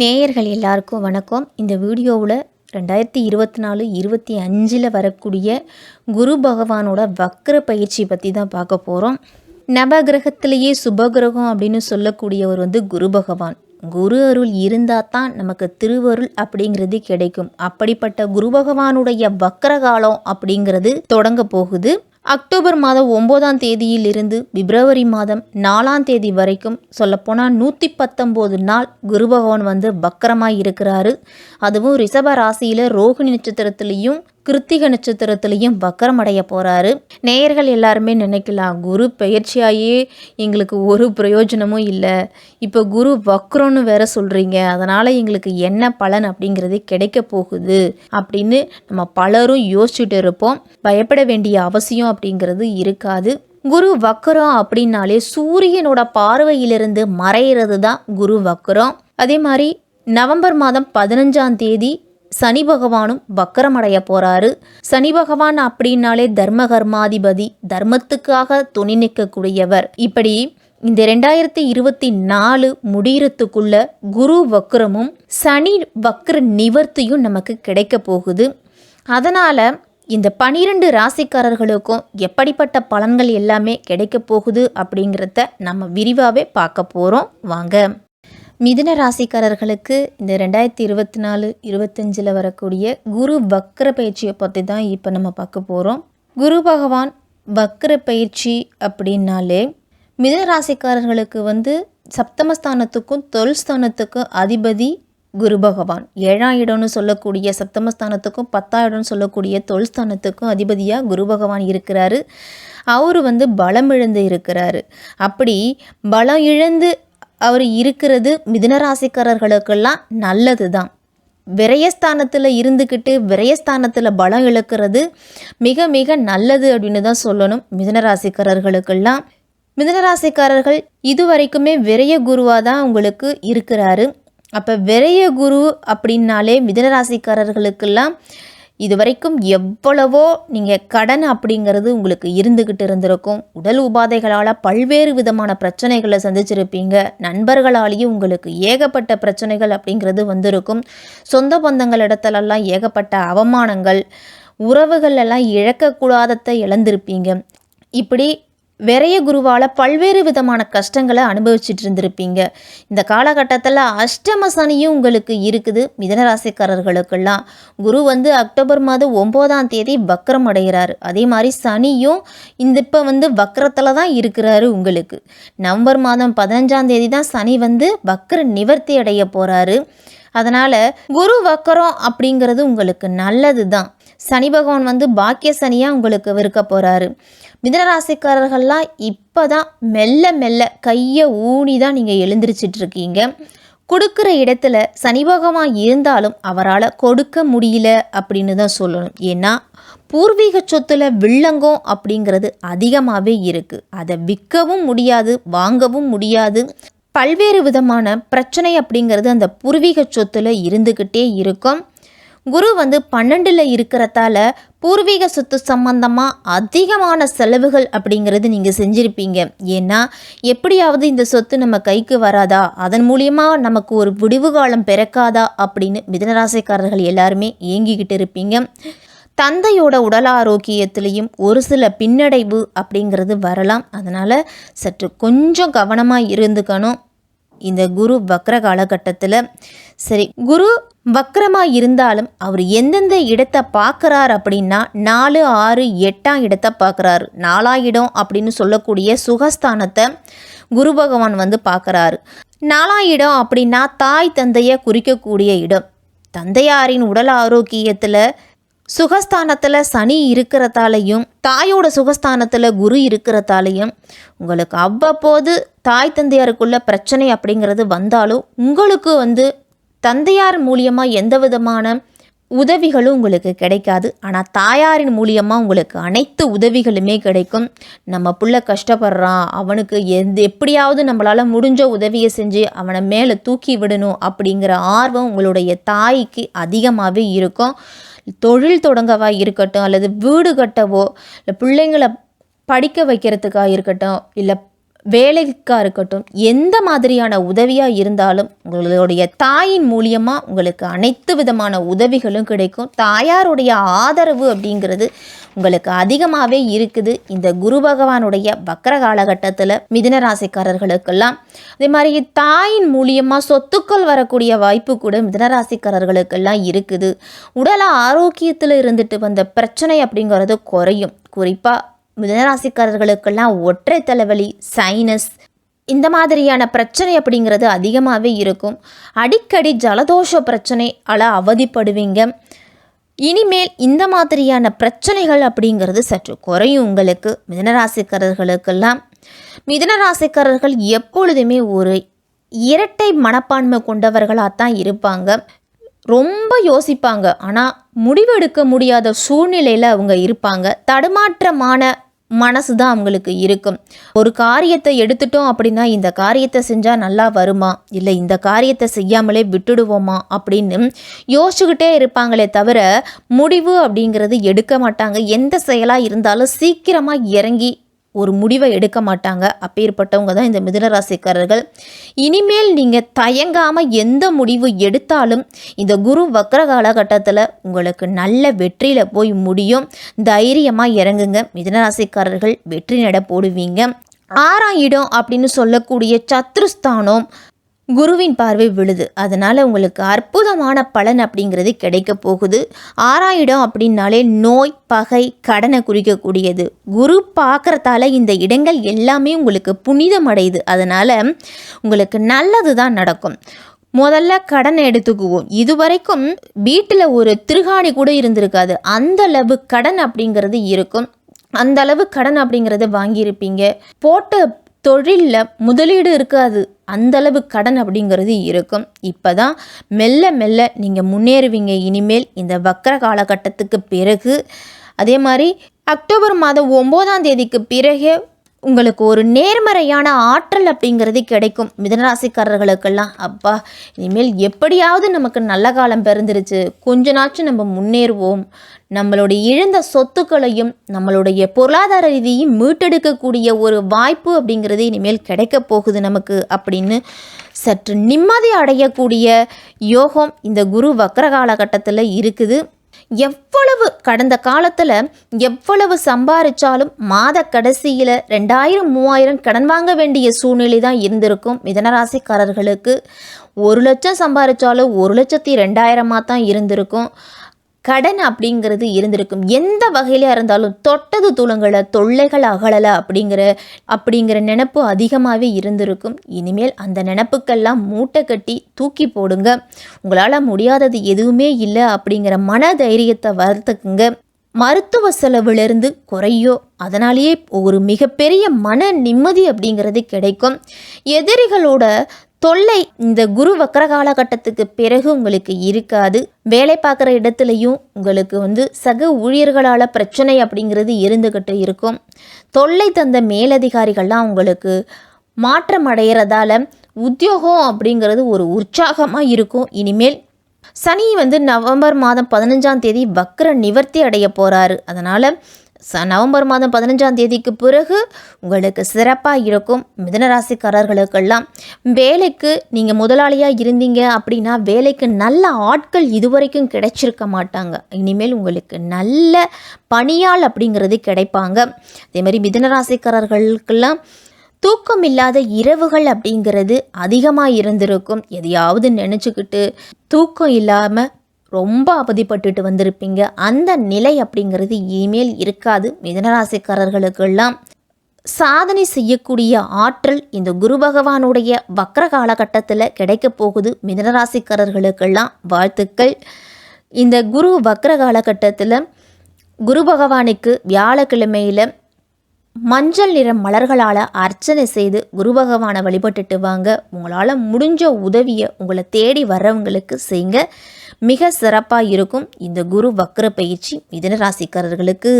நேயர்கள் எல்லாருக்கும் வணக்கம். இந்த வீடியோவில் 2024-25 வரக்கூடிய குரு பகவானோட வக்ர பயிற்சி பற்றி தான் பார்க்க போகிறோம். நவகிரகத்திலேயே சுபகிரகம் அப்படின்னு சொல்லக்கூடியவர் குரு பகவான். குரு அருள் இருந்தால் தான் நமக்கு திருவருள் அப்படிங்கிறது கிடைக்கும். அப்படிப்பட்ட குரு பகவானுடைய வக்ர காலம் அப்படிங்கிறது தொடங்க போகுது. அக்டோபர் மாதம் 9ஆம் தேதியிலிருந்து பிப்ரவரி மாதம் 4ஆம் தேதி வரைக்கும் சொல்லப்போனால் 119 நாள் குரு பகவான் வக்கரமாக இருக்கிறாரு. அதுவும் ரிஷப ராசியில் ரோகிணி நட்சத்திரத்துலேயும் கிருத்திக நட்சத்திரத்துலேயும் வக்கரம் அடைய போகிறாரு. நேயர்கள் எல்லாருமே நினைக்கலாம், குரு பெயர்ச்சியாயே எங்களுக்கு ஒரு பிரயோஜனமும் இல்லை, இப்போ குரு வக்ரம்னு வேற சொல்கிறீங்க, அதனால் எங்களுக்கு என்ன பலன் அப்படிங்கிறது கிடைக்க போகுது அப்படின்னு நம்ம பலரும் யோசிச்சுட்டு இருப்போம். பயப்பட வேண்டிய அவசியம் அப்படிங்கிறது இருக்காது. குரு வக்கரம் அப்படின்னாலே சூரியனோட பார்வையிலிருந்து மறையிறது தான் குரு வக்கரம். அதே மாதிரி நவம்பர் மாதம் 15ஆம் தேதி சனி பகவானும் வக்கரமடைய போறாரு. சனி பகவான் அப்படின்னாலே தர்ம கர்மாதிபதி, தர்மத்துக்காக துணை நிற்கக்கூடியவர். இப்படி இந்த 2024 முடிகிறதுக்குள்ள குரு வக்கரமும் சனி வக்கர நிவர்த்தியும் நமக்கு கிடைக்க போகுது. அதனால இந்த 12 ராசிக்காரர்களுக்கும் எப்படிப்பட்ட பலன்கள் எல்லாமே கிடைக்க போகுது அப்படிங்கிறத நம்ம விரிவாகவே பார்க்க போகிறோம். வாங்க. மிதுன ராசிக்காரர்களுக்கு இந்த 2024-25 வரக்கூடிய குரு வக்ர பயிற்சியை பற்றி தான் இப்போ நம்ம பார்க்க போகிறோம். குரு பகவான் வக்ர பயிற்சி அப்படின்னாலே மிதுன ராசிக்காரர்களுக்கு சப்தமஸ்தானத்துக்கும் தொழில் ஸ்தானத்துக்கும் அதிபதி குரு பகவான். 7ஆம் இடம்னு சொல்லக்கூடிய சப்தமஸ்தானத்துக்கும் 10ஆம் இடம்னு சொல்லக்கூடிய தொழில் ஸ்தானத்துக்கும் அதிபதியாக குரு பகவான் இருக்கிறாரு. அவர் பலம் இழந்து இருக்கிறாரு. அப்படி பலம் இழந்து அவர் இருக்கிறது மிதுனராசிக்காரர்களுக்கெல்லாம் நல்லது தான். விரயஸ்தானத்தில் இருந்துக்கிட்டு விரயஸ்தானத்தில் பலம் இழக்கிறது மிக மிக நல்லது அப்படின்னு தான் சொல்லணும். மிதுனராசிக்காரர்களுக்கெல்லாம் மிதுனராசிக்காரர்கள் இதுவரைக்குமே விரய குருவாக தான் உங்களுக்கு இருக்கிறாரு. அப்போ விரய குரு அப்படின்னாலே மிதுனராசிக்காரர்களுக்கெல்லாம் இதுவரைக்கும் எவ்வளவோ நீங்கள் கடன் அப்படிங்கிறது உங்களுக்கு இருந்துக்கிட்டு இருந்திருக்கும். உடல் உபாதைகளால் பல்வேறு விதமான பிரச்சனைகளை சந்திச்சிருப்பீங்க. நண்பர்களாலேயும் உங்களுக்கு ஏகப்பட்ட பிரச்சனைகள் அப்படிங்கிறது வந்திருக்கும். சொந்த பந்தங்கள் இடத்துலலாம் ஏகப்பட்ட அவமானங்கள், உறவுகள் எல்லாம் இழக்கக்கூடாததை இழந்திருப்பீங்க. இப்படி விரைய குருவால் பல்வேறு விதமான கஷ்டங்களை அனுபவிச்சுட்டு இருந்திருப்பீங்க. இந்த காலகட்டத்தில் அஷ்டம சனியும் உங்களுக்கு இருக்குது. மிதுனராசிக்காரர்களுக்கெல்லாம் குரு அக்டோபர் மாதம் 9ஆம் தேதி வக்கரம் அடைகிறாரு. அதே மாதிரி சனியும் இப்போ வக்கரத்தில் தான் இருக்கிறாரு. உங்களுக்கு நவம்பர் மாதம் 15ஆம் தேதி தான் சனி வக்கர நிவர்த்தி அடைய போகிறாரு. அதனால் குரு வக்கரம் அப்படிங்கிறது உங்களுக்கு நல்லது தான். சனி பகவான் பாக்கிய சனியாக உங்களுக்கு இருக்க போகிறாரு. மிதுனராசிக்காரர்கள்லாம் இப்போ தான் மெல்ல மெல்ல கையை ஊனி தான் நீங்கள் எழுந்திரிச்சிட்டு இருக்கீங்க. கொடுக்குற இடத்துல சனி பகவான் இருந்தாலும் அவரால் கொடுக்க முடியல அப்படின்னு தான் சொல்லணும். ஏன்னா பூர்வீக சொத்துல வில்லங்கம் அப்படிங்கிறது அதிகமாகவே இருக்குது. அதை விற்கவும் முடியாது, வாங்கவும் முடியாது. பல்வேறு விதமான பிரச்சனை அப்படிங்கிறது அந்த பூர்வீக சொத்துல இருந்துக்கிட்டே இருக்கும். குரு 12ல் இருக்கிறதால பூர்வீக சொத்து சம்பந்தமாக அதிகமான செலவுகள் அப்படிங்கிறது நீங்கள் செஞ்சுருப்பீங்க. ஏன்னா எப்படியாவது இந்த சொத்து நம்ம கைக்கு வராதா, அதன் மூலியமாக நமக்கு ஒரு விடிவு காலம் பிறக்காதா அப்படின்னு மிதுனராசிக்காரர்கள் எல்லாருமே ஏங்கிக்கிட்டு இருப்பீங்க. தந்தையோட உடல் ஆரோக்கியத்திலையும் ஒரு சில பின்னடைவு அப்படிங்கிறது வரலாம். அதனால் சற்று கொஞ்சம் கவனமாக இருந்துக்கணும் இந்த குரு வக்ர காலகட்டத்தில். சரி, குரு வக்ரமாக இருந்தாலும் அவர் எந்தெந்த இடத்தை பார்க்குறார் அப்படின்னா 4, 6, 8ஆம் இடத்தை பார்க்குறாரு. 4ஆம் இடம் அப்படின்னு சொல்லக்கூடிய சுகஸ்தானத்தை குரு பகவான் பார்க்குறாரு. 4ஆம் இடம் அப்படின்னா தாய் தந்தையை குறிக்கக்கூடிய இடம். தந்தையாரின் உடல் ஆரோக்கியத்தில் சுகஸ்தானத்தில் சனி இருக்கிறதாலையும் தாயோட சுகஸ்தானத்தில் குரு இருக்கிறதாலையும் உங்களுக்கு அவ்வப்போது தாய் தந்தையாருக்குள்ள பிரச்சனை அப்படிங்கிறது வந்தாலும் உங்களுக்கு தந்தையார் மூலியமாக எந்த விதமான உதவிகளும் உங்களுக்கு கிடைக்காது. ஆனால் தாயாரின் மூலியமாக உங்களுக்கு அனைத்து உதவிகளுமே கிடைக்கும். நம்ம புள்ள கஷ்டப்படுறான், அவனுக்கு எப்படியாவது நம்மளால் முடிஞ்ச உதவியை செஞ்சு அவனை மேலே தூக்கி விடணும் அப்படிங்கிற ஆர்வம் உங்களுடைய தாய்க்கு அதிகமாகவே இருக்கும். தொழில் தொடங்கவா இருக்கட்டும், அல்லது வீடு கட்டவோ, இல்லை பிள்ளைங்களை படிக்க வைக்கிறதுக்காக இருக்கட்டும், இல்லை வேலைக்காக இருக்கட்டும், எந்த மாதிரியான உதவியாக இருந்தாலும் உங்களுடைய தாயின் மூலியமாக உங்களுக்கு அனைத்து விதமான உதவிகளும் கிடைக்கும். தாயாருடைய ஆதரவு அப்படிங்கிறது உங்களுக்கு அதிகமாகவே இருக்குது இந்த குரு பகவானுடைய வக்ர காலகட்டத்தில். மிதுன ராசிக்காரர்களுக்கெல்லாம் அதே மாதிரி தாயின் மூலியமாக சொத்துக்கள் வரக்கூடிய வாய்ப்பு கூட மிதுன ராசிக்காரர்களுக்கெல்லாம் இருக்குது. உடல் ஆரோக்கியத்தில் இருந்துட்டு வந்த பிரச்சனை அப்படிங்கிறது குறையும். குறிப்பாக மிதுனராசிக்காரர்களுக்கெல்லாம் ஒற்றை தலைவலி, சைனஸ் இந்த மாதிரியான பிரச்சனை அப்படிங்கிறது அதிகமாகவே இருக்கும். அடிக்கடி ஜலதோஷ பிரச்சனையால் அவதிப்படுவீங்க. இனிமேல் இந்த மாதிரியான பிரச்சனைகள் அப்படிங்கிறது சற்று குறையும் உங்களுக்கு மிதுனராசிக்காரர்களுக்கெல்லாம். மிதுனராசிக்காரர்கள் எப்பொழுதுமே ஒரு இரட்டை மனப்பான்மை கொண்டவர்களாகத்தான் இருப்பாங்க. ரொம்ப யோசிப்பாங்க, ஆனால் முடிவெடுக்க முடியாத சூழ்நிலையில் அவங்க இருப்பாங்க. தடுமாற்றமான மனசு தான் அவங்களுக்கு இருக்கும். ஒரு காரியத்தை எடுத்துட்டோம் அப்படின்னா இந்த காரியத்தை செஞ்சால் நல்லா வருமா, இல்லை இந்த காரியத்தை செய்யாமலே விட்டுடுவோமா அப்படின்னு யோசிச்சுக்கிட்டே இருப்பாங்களே தவிர முடிவு அப்படிங்கிறது எடுக்க மாட்டாங்க. எந்த செயலாக இருந்தாலும் சீக்கிரமாக இறங்கி ஒரு முடிவை எடுக்க மாட்டாங்க. அப்பேற்பட்டவங்க தான் இந்த மிதுனராசிக்காரர்கள். இனிமேல் நீங்கள் தயங்காமல் எந்த முடிவு எடுத்தாலும் இந்த குரு வக்ர காலகட்டத்தில் உங்களுக்கு நல்ல வெற்றியில் போய் முடியும். தைரியமாக இறங்குங்க மிதுனராசிக்காரர்கள், வெற்றி நட போடுவீங்க. 6ஆம் இடம் அப்படின்னு சொல்லக்கூடிய சத்ருஸ்தானம் குருவின் பார்வை விழுது. அதனால் உங்களுக்கு அற்புதமான பலன் அப்படிங்கிறது கிடைக்க போகுது. 6ஆம் இடம் அப்படின்னாலே நோய், பகை, கடனை குறிக்கக்கூடியது. குரு பார்க்குறதால இந்த இடங்கள் எல்லாமே உங்களுக்கு புனிதமடையுது. அதனால் உங்களுக்கு நல்லது தான் நடக்கும். முதல்ல கடனை எடுத்துக்குவோம். இதுவரைக்கும் வீட்டில் ஒரு திருகாணி கூட இருந்திருக்காது, அந்த அளவு கடன் அப்படிங்கிறது இருக்கும். அந்த அளவு கடன் அப்படிங்கிறத வாங்கியிருப்பீங்க. போட்ட தொழிலில் முதலீடு இருக்காது, அந்தளவு கடன் அப்படிங்கிறது இருக்கும். இப்போ தான் மெல்ல மெல்ல நீங்கள் முன்னேறுவீங்க இனிமேல் இந்த வக்ர காலகட்டத்துக்கு பிறகு. அதே மாதிரி அக்டோபர் மாதம் 9ஆம் தேதிக்கு பிறகு உங்களுக்கு ஒரு நேர்மறையான ஆற்றல் அப்படிங்கிறது கிடைக்கும் மிதுனராசிக்காரர்களுக்கெல்லாம். அப்பா, இனிமேல் எப்படியாவது நமக்கு நல்ல காலம் பிறந்துருச்சு, கொஞ்ச நாச்சும் நம்ம முன்னேறுவோம், நம்மளுடைய இழந்த சொத்துக்களையும் நம்மளுடைய பொருளாதார ரீதியும் மீட்டெடுக்கக்கூடிய ஒரு வாய்ப்பு அப்படிங்கிறது இனிமேல் கிடைக்க போகுது நமக்கு அப்படின்னு சற்று நிம்மதி அடையக்கூடிய யோகம் இந்த குரு வக்ர காலகட்டத்தில் இருக்குது. எவ்வளவு கடந்த காலத்தில் எவ்வளவு சம்பாதிச்சாலும் மாத கடைசியில் 2000-3000 கடன் வாங்க வேண்டிய சூழ்நிலை தான் இருந்திருக்கும் மிதுனராசிக்காரர்களுக்கு. 1 லட்சம் சம்பாதிச்சாலும் 1,02,000 தான் இருந்திருக்கும். கடன் அப்படிங்கிறது இருந்திருக்கும். எந்த வகையில் இருந்தாலும் தொட்டது துளங்களை, தொல்லைகள் அகலலை அப்படிங்கிற நினப்பு அதிகமாகவே இருந்திருக்கும். இனிமேல் அந்த நினப்புக்கெல்லாம் மூட்டை கட்டி தூக்கி போடுங்க. உங்களால் முடியாதது எதுவுமே இல்லை அப்படிங்கிற மன தைரியத்தை வளர்த்துக்குங்க. மருத்துவ செலவிலிருந்து குறையோ, அதனாலேயே ஒரு மிகப்பெரிய மன நிம்மதி அப்படிங்கிறது கிடைக்கும். எதிரிகளோட தொல்லை இந்த குரு வக்ர காலகட்டத்துக்கு பிறகு உங்களுக்கு இருக்காது. வேலை பார்க்குற இடத்துலையும் உங்களுக்கு சக ஊழியர்களால் பிரச்சனை அப்படிங்கிறது இருந்துக்கிட்டு இருக்கும். தொல்லை தந்த மேலதிகாரிகள்லாம் உங்களுக்கு மாற்றம் அடைகிறதால உத்தியோகம் அப்படிங்கிறது ஒரு உற்சாகமாக இருக்கும். இனிமேல் சனி நவம்பர் மாதம் 15ஆம் தேதி வக்ர நிவர்த்தி அடைய போகிறாரு. அதனால் நவம்பர் மாதம் 15ஆம் தேதிக்கு பிறகு உங்களுக்கு சிறப்பாக இருக்கும். மிதுனராசிக்காரர்களுக்கெல்லாம் வேலைக்கு நீங்கள் முதலாளியாக இருந்தீங்க அப்படின்னா வேலைக்கு நல்ல ஆட்கள் இதுவரைக்கும் கிடைச்சிருக்க மாட்டாங்க. இனிமேல் உங்களுக்கு நல்ல பணியாள் அப்படிங்கிறது கிடைப்பாங்க. அதேமாதிரி மிதுனராசிக்காரர்களுக்கெல்லாம் தூக்கம் இல்லாத இரவுகள் அப்படிங்கிறது அதிகமாக இருந்திருக்கும். எதையாவது நினச்சிக்கிட்டு தூக்கம் இல்லாமல் ரொம்ப அவதிப்பட்டுட்டு வந்திருப்பீங்க. அந்த நிலை அப்படிங்கிறது இனிமேல் இருக்காது. மிதுனராசிக்காரர்களுக்கெல்லாம் சாதனை செய்யக்கூடிய ஆற்றல் இந்த குரு பகவானுடைய வக்ர காலகட்டத்தில் கிடைக்க போகுது. மிதுனராசிக்காரர்களுக்கெல்லாம் வாழ்த்துக்கள். இந்த குரு வக்ர காலகட்டத்தில் குரு பகவானுக்கு வியாழக்கிழமையில் மஞ்சள் நிற மலர்களால் அர்ச்சனை செய்து குரு பகவானை வழிபட்டுட்டு வாங்க. உங்களால் முடிஞ்ச உதவியை உங்களை தேடி வர்றவங்களுக்கு செய்யுங்க. மிக சிறப்பாக இருக்கும் இந்த குரு வக்ர பயிற்சி மிதுன ராசிக்காரர்களுக்கு.